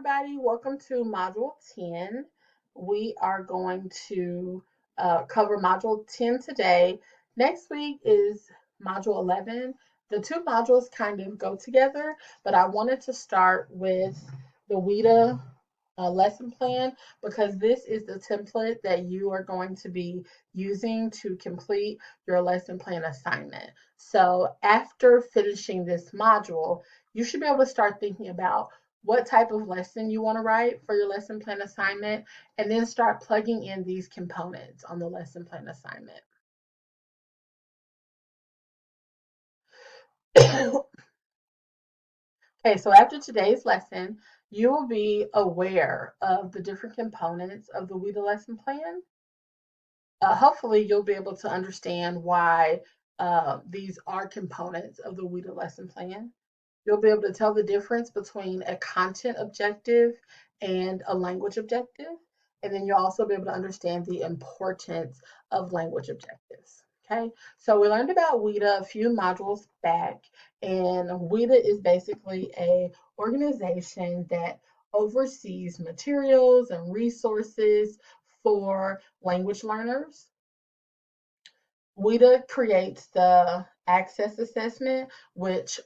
everybody. Welcome to Module 10. We are going to cover Module 10 today. Next week is Module 11. The two modules kind of go together, but I wanted to start with the WIDA lesson plan because this is the template that you are going to be using to complete your lesson plan assignment. So after finishing this module, you should be able to start thinking about what type of lesson you want to write for your lesson plan assignment, and then start plugging in these components on the lesson plan assignment. Okay, so after today's lesson, you will be aware of the different components of the WIDA lesson plan. Hopefully, you'll be able to understand why these are components of the WIDA lesson plan. You'll be able to tell the difference between a content objective and a language objective. And then you'll also be able to understand the importance of language objectives. Okay, so we learned about WIDA a few modules back, and WIDA is basically a organization that oversees materials and resources for language learners. WIDA creates the access assessment, which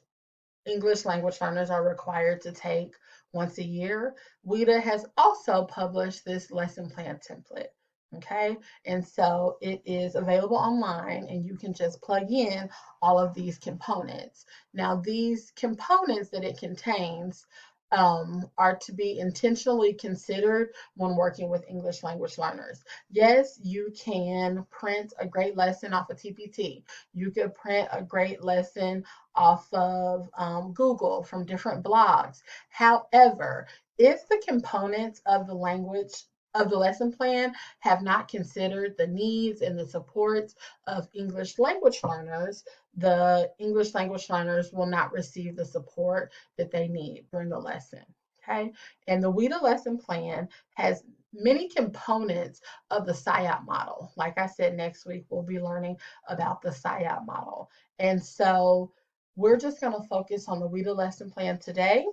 English language learners are required to take once a year. WIDA has also published this lesson plan template. Okay, and so it is available online, and you can just plug in all of these components. Now, these components that it contains are to be intentionally considered when working with English language learners. Yes, you can print a great lesson off of TPT. You could print a great lesson off of Google from different blogs. However, if the components of the language of the lesson plan have not considered the needs and the supports of English language learners, the English language learners will not receive the support that they need during the lesson. Okay, and the WIDA lesson plan has many components of the SIOP model. Like I said, next week we'll be learning about the SIOP model. And so we're just going to focus on the WIDA lesson plan today.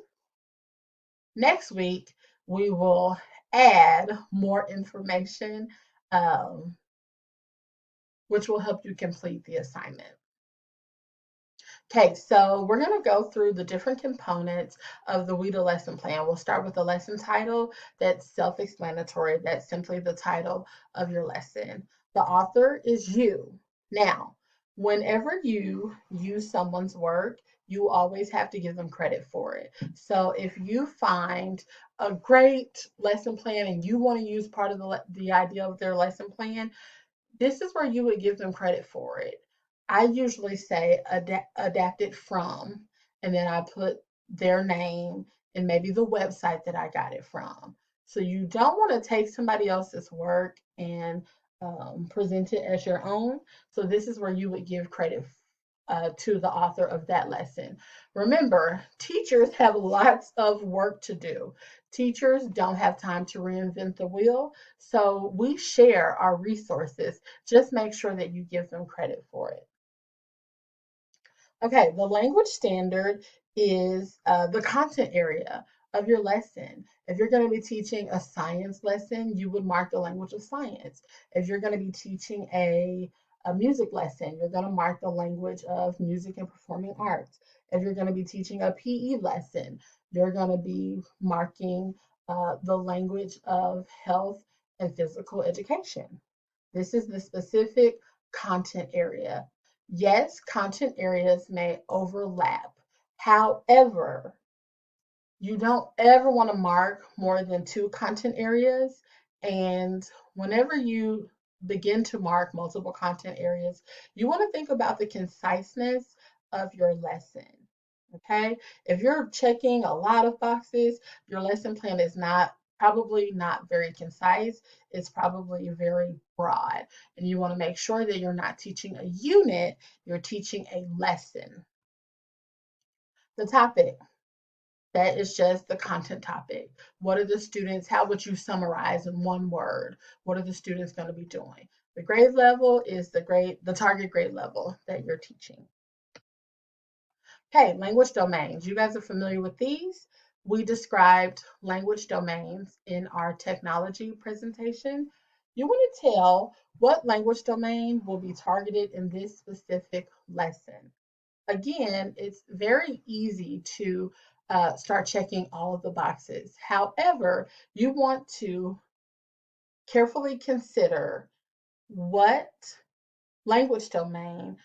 Next week, we will add more information, um, which will help you complete the assignment. Okay, so we're going to go through the different components of the WIDA lesson plan. We'll start with the lesson title. That's self-explanatory. That's simply the title of your lesson. The author is you. Now, whenever you use someone's work, you always have to give them credit for it. So if you find a great lesson plan and you want to use part of the idea of their lesson plan, this is where you would give them credit for it. I usually say adapted from, and then I put their name and maybe the website that I got it from. So you don't want to take somebody else's work and present it as your own. So this is where you would give credit to the author of that lesson. Remember, teachers have lots of work to do. Teachers don't have time to reinvent the wheel, so we share our resources. Just make sure that you give them credit for it. Okay, the language standard is the content area of your lesson. If you're going to be teaching a science lesson, you would mark the language of science. If you're going to be teaching a music lesson, you're going to mark the language of music and performing arts. If you're going to be teaching a PE lesson, you're going to be marking the language of health and physical education. This is the specific content area. Yes, content areas may overlap. However, you don't ever want to mark more than two content areas. And whenever you begin to mark multiple content areas, you want to think about the conciseness of your lesson. Okay, if you're checking a lot of boxes, your lesson plan is probably not very concise. It's probably very broad. And you want to make sure that you're not teaching a unit, you're teaching a lesson. The topic. That is just the content topic. What are the students, how would you summarize in one word? What are the students going to be doing? The grade level is the target grade level that you're teaching. Okay, language domains. You guys are familiar with these. we described language domains in our technology presentation. You want to tell what language domain will be targeted in this specific lesson. Again, it's very easy to start checking all of the boxes. However, you want to carefully consider what language domain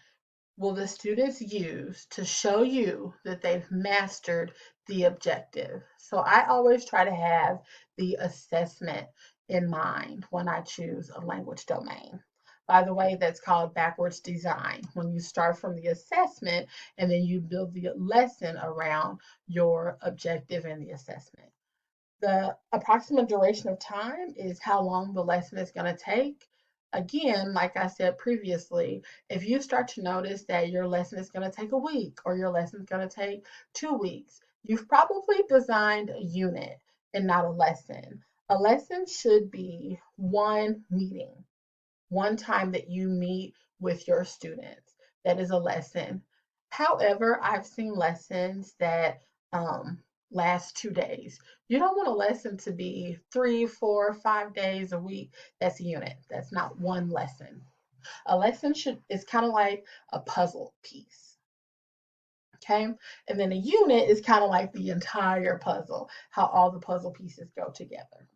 will the students use to show you that they've mastered the objective. So I always try to have the assessment in mind when I choose a language domain. By the way, that's called backwards design, when you start from the assessment and then you build the lesson around your objective and the assessment. The approximate duration of time is how long the lesson is going to take. Again, like I said previously, if you start to notice that your lesson is going to take a week or your lesson is going to take 2 weeks, you've probably designed a unit and not a lesson. A lesson should be one meeting, one time that you meet with your students. That is a lesson. However, I've seen lessons that last 2 days. You don't want a lesson to be 3, 4, 5 days a week. That's a unit. That's not one lesson. A lesson should is kind of like a puzzle piece. Okay. And then a unit is kind of like the entire puzzle, how all the puzzle pieces go together.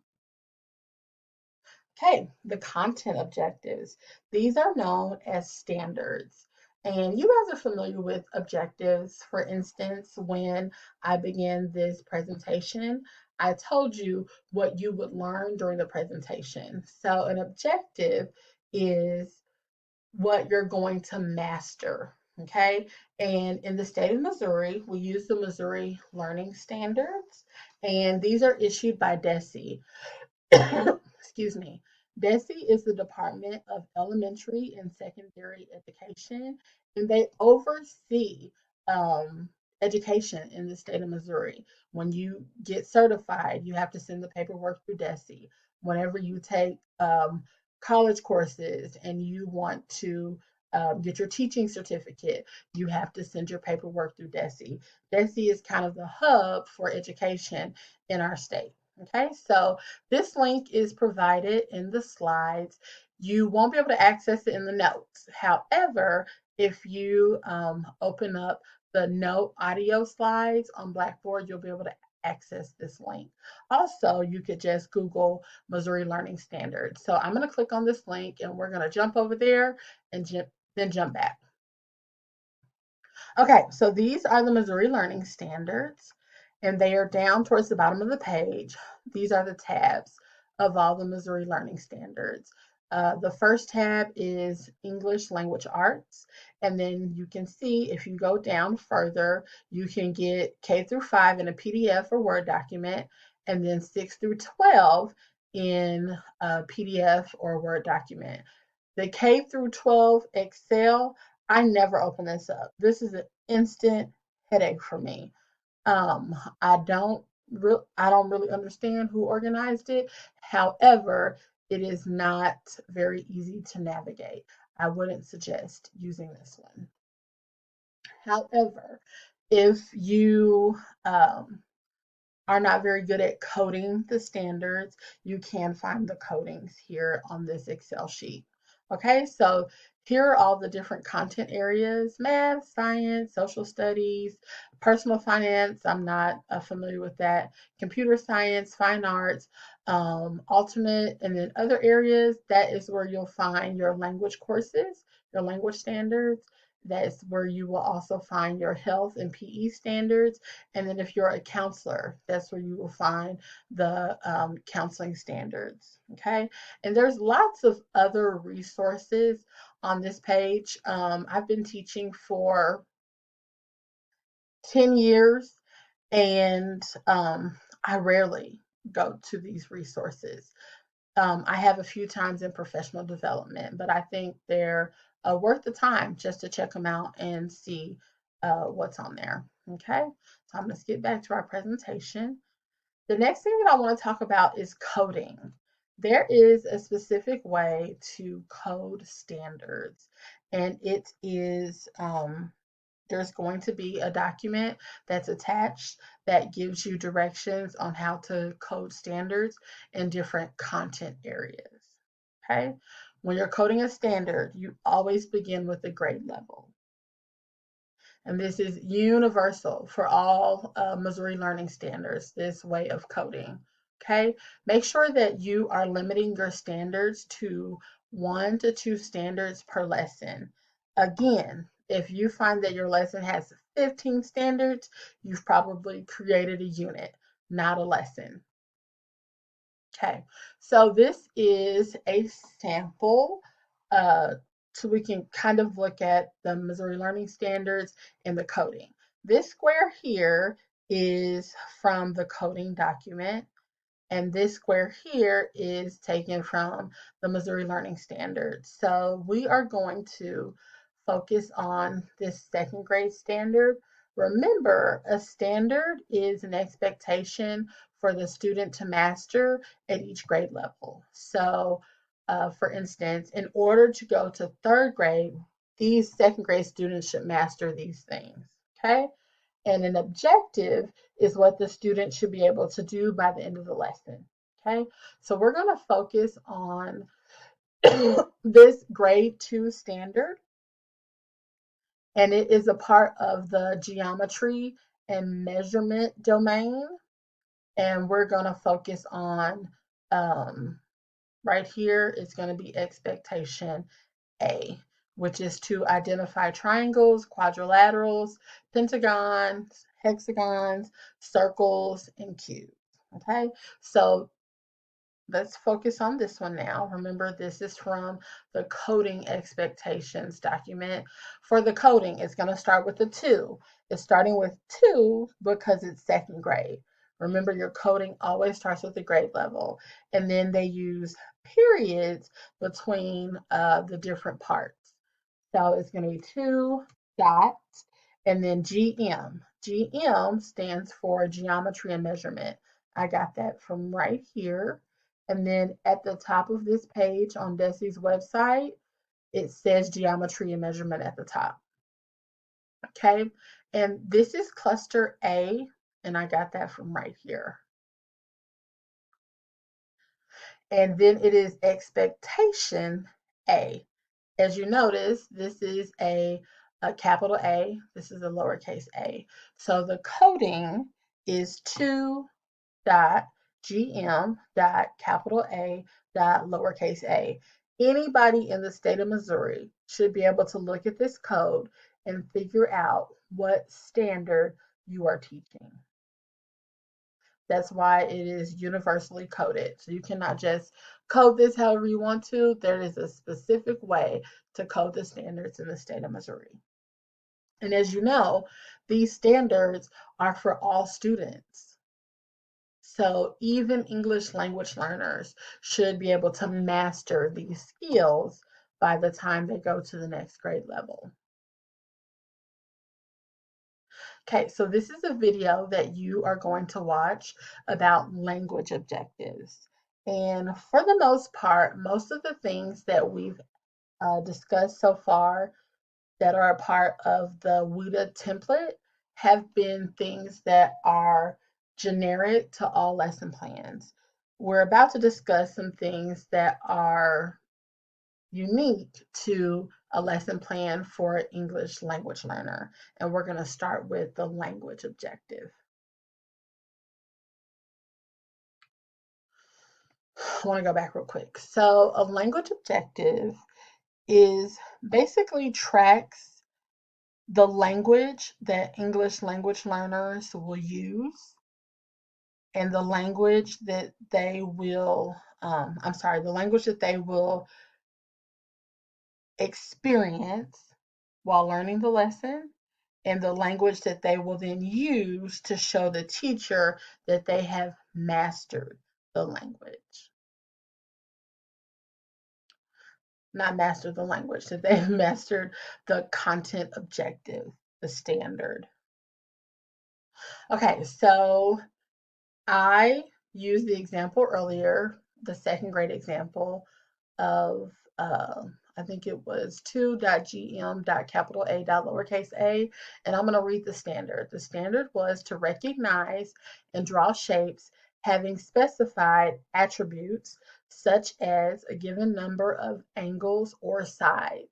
Okay, the content objectives. These are known as standards. And you guys are familiar with objectives. For instance, when I began this presentation, I told you what you would learn during the presentation. So an objective is what you're going to master. Okay, and in the state of Missouri, we use the Missouri Learning Standards, and these are issued by DESE. Excuse me. DESE is the Department of Elementary and Secondary Education, and they oversee um, education in the state of Missouri. When you get certified, you have to send the paperwork through DESE. Whenever you take college courses and you want to get your teaching certificate, you have to send your paperwork through DESE. DESE is kind of the hub for education in our state. Okay, so this link is provided in the slides. You won't be able to access it in the notes. However, if you open up the note audio slides on Blackboard, you'll be able to access this link. Also, you could just Google Missouri Learning Standards. So I'm going to click on this link and we're going to jump over there and then jump back. Okay, so these are the Missouri Learning Standards, and they are down towards the bottom of the page. These are the tabs of all the Missouri Learning Standards. The first tab is English Language Arts, and then you can see if you go down further, you can get K through 5 in a PDF or Word document, and then 6 through 12 in a PDF or Word document. The K through 12 Excel, I never open this up. This is an instant headache for me. Um, I don't I don't really understand who organized it. However, it is not very easy to navigate. I wouldn't suggest using this one. However, if you are not very good at coding the standards, you can find the codings here on this Excel sheet. Okay, so here are all the different content areas: math, science, social studies, personal finance. I'm not familiar with that. Computer science, fine arts, alternate, and then other areas. That is where you'll find your language courses, your language standards. That's where you will also find your health and PE standards. And then if you're a counselor, that's where you will find the counseling standards. Okay. And there's lots of other resources on this page. I've been teaching for 10 years and I rarely go to these resources. I have a few times in professional development, but I think they're worth the time just to check them out and see what's on there. Okay, so I'm going to skip back to our presentation. The next thing that I want to talk about is coding. There is a specific way to code standards, and it is there's going to be a document that's attached that gives you directions on how to code standards in different content areas. Okay? When you're coding a standard, you always begin with the grade level. And this is universal for all Missouri Learning Standards, this way of coding. Okay, make sure that you are limiting your standards to 1 to 2 standards per lesson. Again, if you find that your lesson has 15 standards, you've probably created a unit, not a lesson. Okay, so this is a sample so we can kind of look at the Missouri Learning Standards and the coding. This square here is from the coding document, and this square here is taken from the Missouri Learning Standards. So we are going to focus on this second grade standard. Remember, a standard is an expectation for the student to master at each grade level. So, for instance, in order to go to third grade, these second grade students should master these things, okay? And an objective is what the student should be able to do by the end of the lesson, okay? So we're going to focus on this grade 2 standard, and it is a part of the geometry and measurement domain. And we're going to focus on right here, it's going to be expectation A, which is to identify triangles, quadrilaterals, pentagons, hexagons, circles, and cubes. Okay, so let's focus on this one now. Remember, this is from the coding expectations document. For the coding, it's going to start with a 2. It's starting with 2 because it's second grade. Remember, your coding always starts with the grade level, and then they use periods between the different parts. So it's going to be 2 dots, and then GM. GM stands for geometry and measurement. I got that from right here. And then at the top of this page on DESE's website, it says geometry and measurement at the top. Okay, and this is cluster A, and I got that from right here. And then it is expectation A. As you notice, this is a capital A, this is a lowercase a. So the coding is 2 dot GM dot capital A dot lowercase a. Anybody in the state of Missouri should be able to look at this code and figure out what standard you are teaching. That's why it is universally coded. So you cannot just code this however you want to. There is a specific way to code the standards in the state of Missouri. And as you know, these standards are for all students. So even English language learners should be able to master these skills by the time they go to the next grade level. Okay, so this is a video that you are going to watch about language objectives. And for the most part, most of the things that we've discussed so far that are a part of the WIDA template have been things that are generic to all lesson plans. We're about to discuss some things that are unique to a lesson plan for an English language learner. And we're going to start with the language objective. I want to go back real quick. So a language objective is basically tracks the language that English language learners will use and the language that they will, the language that they will experience while learning the lesson and the language that they will then use to show the teacher that they have mastered the language. Not mastered the language, that they've mastered the content objective, the standard. Okay, so I used the example earlier, the second grade example of I think it was 2.gm.A.lowercase a, and I'm going to read the standard. The standard was to recognize and draw shapes having specified attributes such as a given number of angles or sides.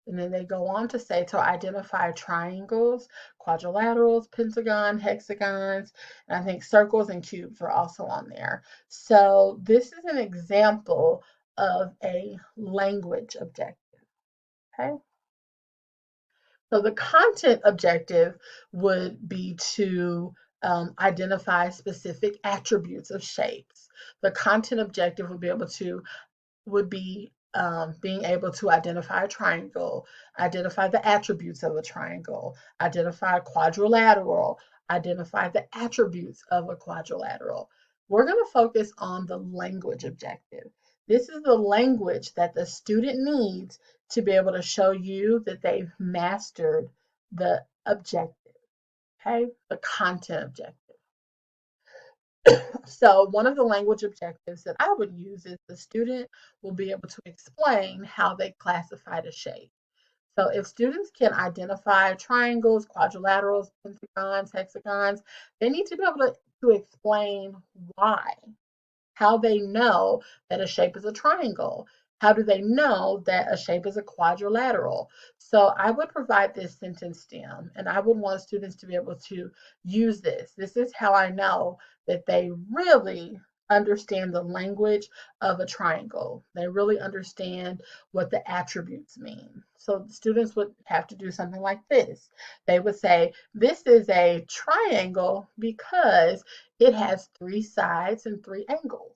And then they go on to say to identify triangles, quadrilaterals, pentagon, hexagons, and I think circles and cubes are also on there. So this is an example of a language objective. Okay. So the content objective would be to identify specific attributes of shapes. The content objective would be being able to identify a triangle, identify the attributes of a triangle, identify a quadrilateral, identify the attributes of a quadrilateral. We're going to focus on the language objective. This is the language that the student needs to be able to show you that they've mastered the objective, okay? The content objective. So one of the language objectives that I would use is the student will be able to explain how they classified a shape. So if students can identify triangles, quadrilaterals, pentagons, hexagons, they need to be able to explain why, how they know that a shape is a triangle. How do they know that a shape is a quadrilateral? So I would provide this sentence stem, and I would want students to be able to use this. This is how I know that they really understand the language of a triangle. They really understand what the attributes mean. So students would have to do something like this. They would say, this is a triangle because it has 3 sides and 3 angles.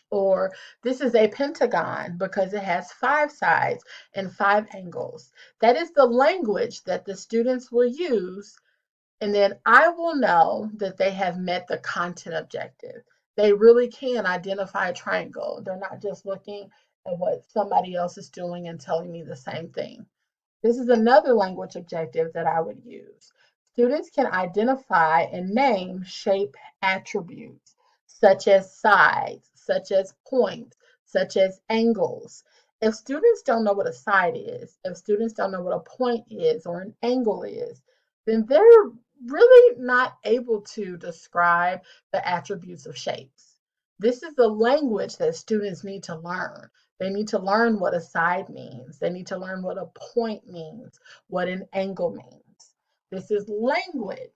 Or this is a pentagon because it has 5 sides and 5 angles. That is the language that the students will use, and then I will know that they have met the content objective. They really can identify a triangle. They're not just looking at what somebody else is doing and telling me the same thing. This is another language objective that I would use. Students can identify and name shape attributes, such as sides, such as points, such as angles. If students don't know what a side is, if students don't know what a point is or an angle is, then they're really not able to describe the attributes of shapes. This is the language that students need to learn. They need to learn what a side means. They need to learn what a point means, what an angle means. This is language.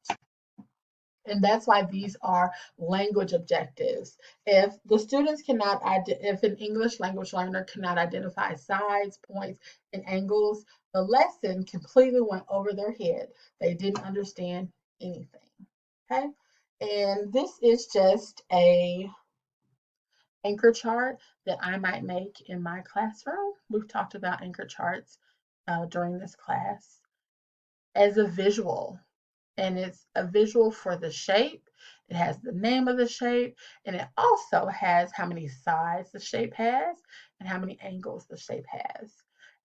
And that's why these are language objectives. If the students cannot, if an English language learner cannot identify sides, points, and angles, the lesson completely went over their head. They didn't understand anything. Okay? And this is just a anchor chart that I might make in my classroom. We've talked about anchor charts during this class as a visual, and it's a visual for the shape. It has the name of the shape, and it also has how many sides the shape has and how many angles the shape has.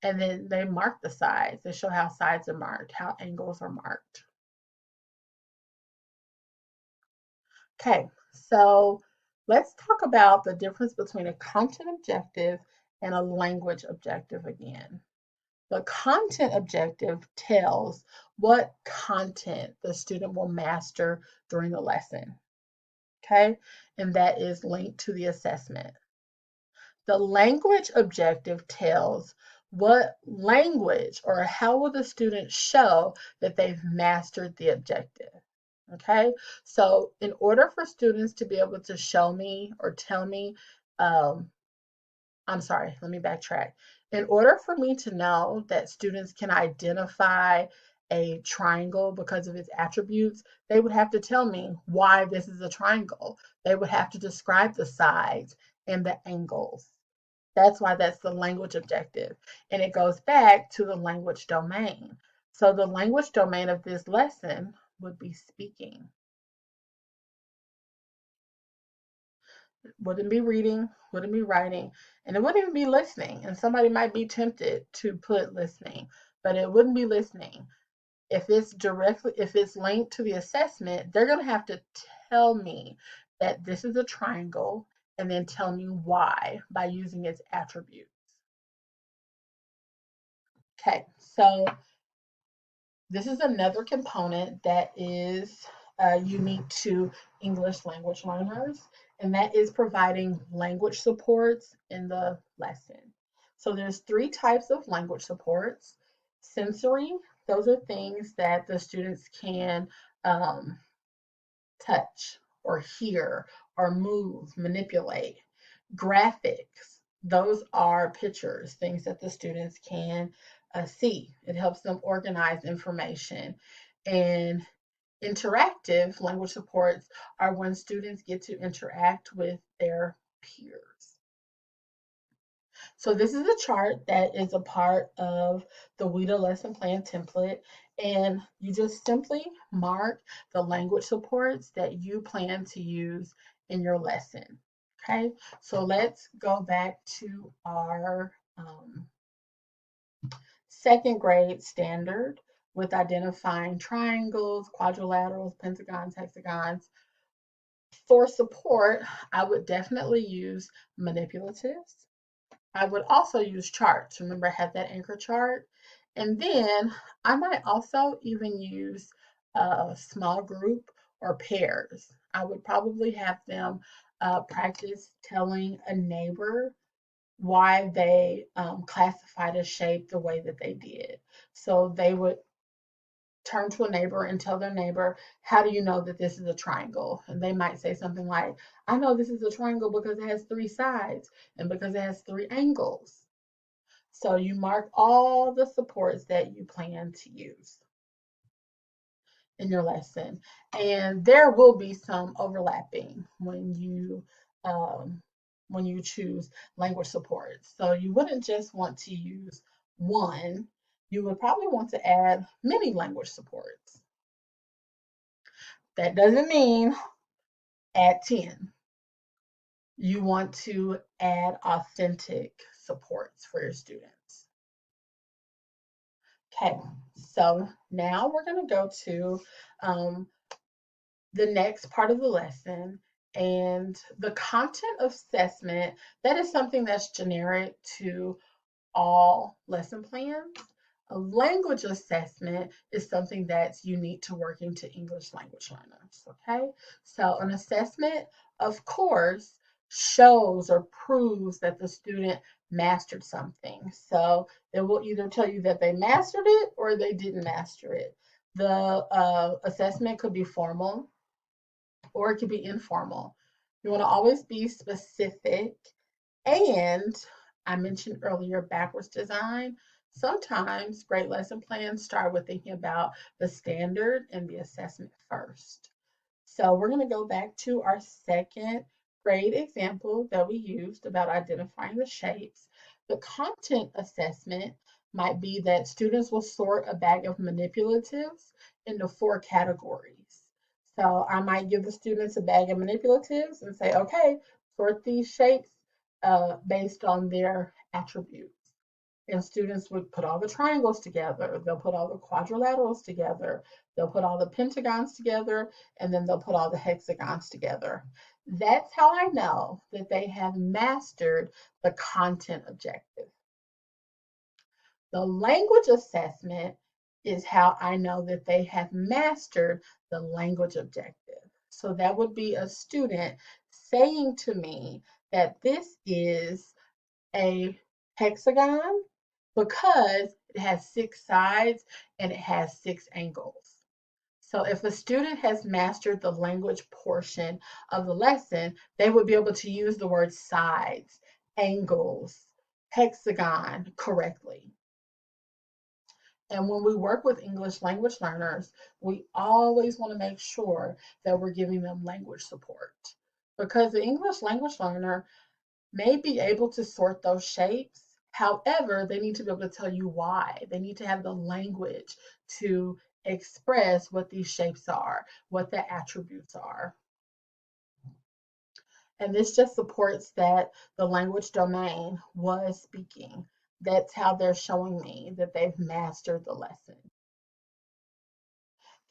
And then they mark the sides. They show how sides are marked, how angles are marked. Okay, so let's talk about the difference between a content objective and a language objective again. The content objective tells what content the student will master during the lesson, okay? And that is linked to the assessment. The language objective tells what language or how will the student show that they've mastered the objective. Okay, so in order for students to be able to show me or tell me, I'm sorry, let me backtrack. In order for me to know that students can identify a triangle because of its attributes, they would have to tell me why this is a triangle. They would have to describe the sides and the angles. That's why that's the language objective. And it goes back to the language domain. So the language domain of this lesson would be speaking. Wouldn't be reading, wouldn't be writing, and it wouldn't even be listening. And somebody might be tempted to put listening, but it wouldn't be listening. If it's linked to the assessment, they're going to have to tell me that this is a triangle and then tell me why by using its attributes. Okay, so this is another component that is unique to English language learners, and that is providing language supports in the lesson. So there's three types of language supports. Sensory, those are things that the students can um, touch or hear or move, manipulate. Graphics, those are pictures, things that the students can see. It helps them organize information. And interactive language supports are when students get to interact with their peers. So this is a chart that is a part of the WIDA lesson plan template, and you just simply mark the language supports that you plan to use in your lesson. Okay, so let's go back to our second grade standard with identifying triangles, quadrilaterals, pentagons, hexagons. For support, I would definitely use manipulatives. I would also use charts. Remember, I had that anchor chart. And then I might also even use a small group or pairs. I would probably have them practice telling a neighbor why they classified a shape the way that they did. So they would turn to a neighbor and tell their neighbor, how do you know that this is a triangle? And they might say something like, I know this is a triangle because it has three sides and because it has three angles. So you mark all the supports that you plan to use in your lesson. And there will be some overlapping um, when you choose language supports. So you wouldn't just want to use one, you would probably want to add many language supports. That doesn't mean add 10. You want to add authentic supports for your students. Okay, so now we're going to go to the next part of the lesson, and the content assessment. That is something that's generic to all lesson plans. A language assessment is something that's unique to working to English language learners, okay? So an assessment, of course, shows or proves that the student mastered something. So it will either tell you that they mastered it or they didn't master it. The assessment could be formal or it could be informal. You want to always be specific. And I mentioned earlier backwards design. Sometimes great lesson plans start with thinking about the standard and the assessment first. So we're going to go back to our second grade example that we used about identifying the shapes. The content assessment might be that students will sort a bag of manipulatives into 4 categories. So I might give the students a bag of manipulatives and say, okay, sort these shapes based on their attributes. And students would put all the triangles together, they'll put all the quadrilaterals together, they'll put all the pentagons together, and then they'll put all the hexagons together. That's how I know that they have mastered the content objective. The language assessment is how I know that they have mastered the language objective. So that would be a student saying to me that this is a hexagon because it has 6 sides and it has 6 angles. So if a student has mastered the language portion of the lesson, they would be able to use the word sides, angles, hexagon correctly. And when we work with English language learners, we always want to make sure that we're giving them language support because the English language learner may be able to sort those shapes. However, they need to be able to tell you why. They need to have the language to express what these shapes are, what the attributes are. And this just supports that the language domain was speaking. That's how they're showing me that they've mastered the lesson.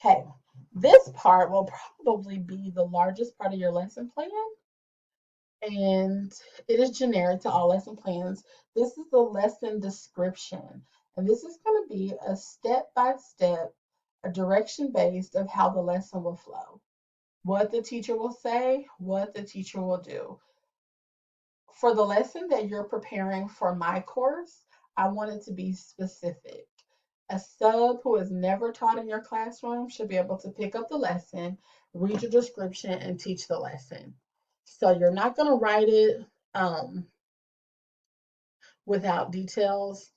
Okay, this part will probably be the largest part of your lesson plan, and it is generic to all lesson plans. This is the lesson description. And this is going to be a step-by-step, a direction based of how the lesson will flow. What the teacher will say, what the teacher will do. For the lesson that you're preparing for my course, I want it to be specific. A sub who has never taught in your classroom should be able to pick up the lesson, read your description, and teach the lesson. So you're not going to write it without details.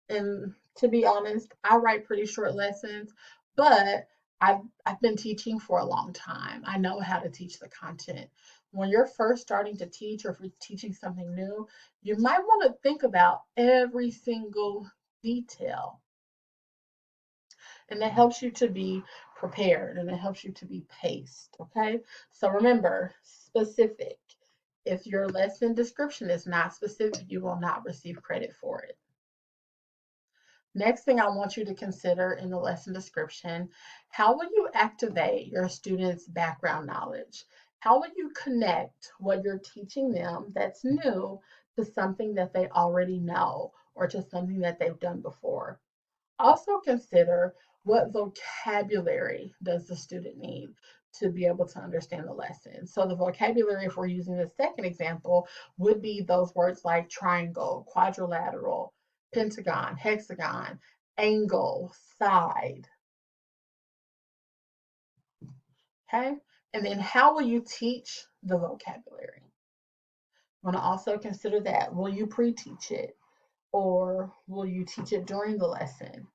And to be honest, I write pretty short lessons, but I've been teaching for a long time. I know how to teach the content. When you're first starting to teach, or if you're teaching something new, you might want to think about every single detail. And that helps you to be prepared, and it helps you to be paced. Okay. So remember, specific. If your lesson description is not specific, you will not receive credit for it. Next thing I want you to consider in the lesson description, how will you activate your students' background knowledge? How will you connect what you're teaching them that's new to something that they already know or to something that they've done before? Also consider, what vocabulary does the student need to be able to understand the lesson? So the vocabulary, if we're using the second example, would be those words like triangle, quadrilateral, pentagon, hexagon, angle, side. Okay? And then how will you teach the vocabulary? I'm going to also consider that. Will you pre-teach it, or will you teach it during the lesson?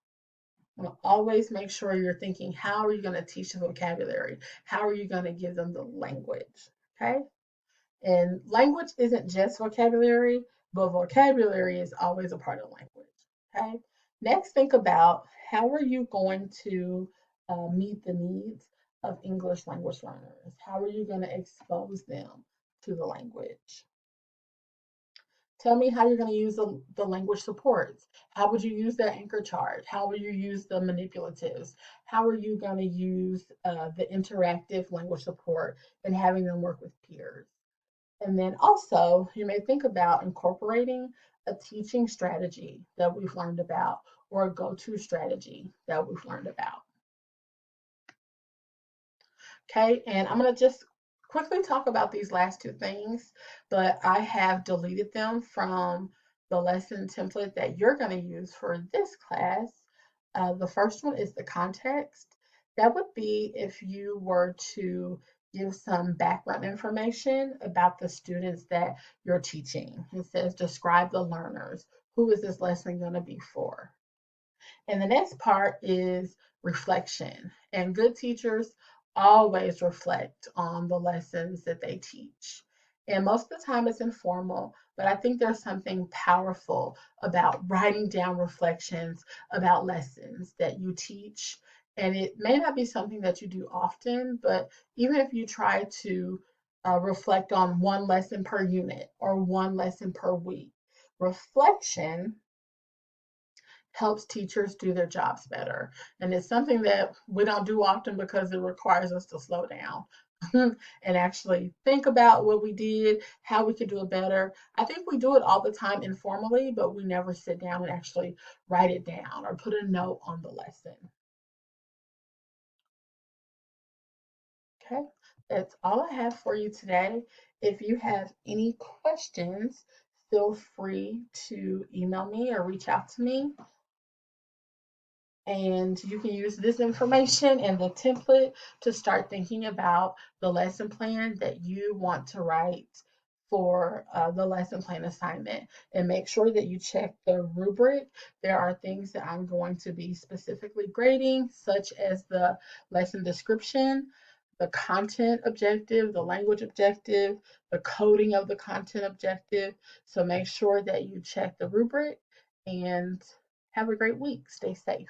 Always make sure you're thinking, how are you going to teach the vocabulary? How are you going to give them the language? Okay. And language isn't just vocabulary, but vocabulary is always a part of language. Okay. Next, think about, how are you going to meet the needs of English language learners? How are you going to expose them to the language? Tell me how you're going to use the language supports. How would you use that anchor chart? How will you use the manipulatives? How are you going to use the interactive language support and having them work with peers? And then also, you may think about incorporating a teaching strategy that we've learned about, or a go-to strategy that we've learned about. Okay, and I'm going to just quickly talk about these last two things, but I have deleted them from the lesson template that you're going to use for this class. The first one is the context. That would be if you were to give some background information about the students that you're teaching. It says, describe the learners. Who is this lesson going to be for? And the next part is reflection. And good teachers always reflect on the lessons that they teach. And most of the time it's informal, but I think there's something powerful about writing down reflections about lessons that you teach. And it may not be something that you do often, but even if you try to reflect on one lesson per unit or one lesson per week, reflection helps teachers do their jobs better. And it's something that we don't do often because it requires us to slow down and actually think about what we did, how we could do it better. I think we do it all the time informally, but we never sit down and actually write it down or put a note on the lesson. Okay, that's all I have for you today. If you have any questions, feel free to email me or reach out to me. And you can use this information and the template to start thinking about the lesson plan that you want to write for the lesson plan assignment. And make sure that you check the rubric. There are things that I'm going to be specifically grading, such as the lesson description, the content objective, the language objective, the coding of the content objective. So make sure that you check the rubric, and have a great week. Stay safe.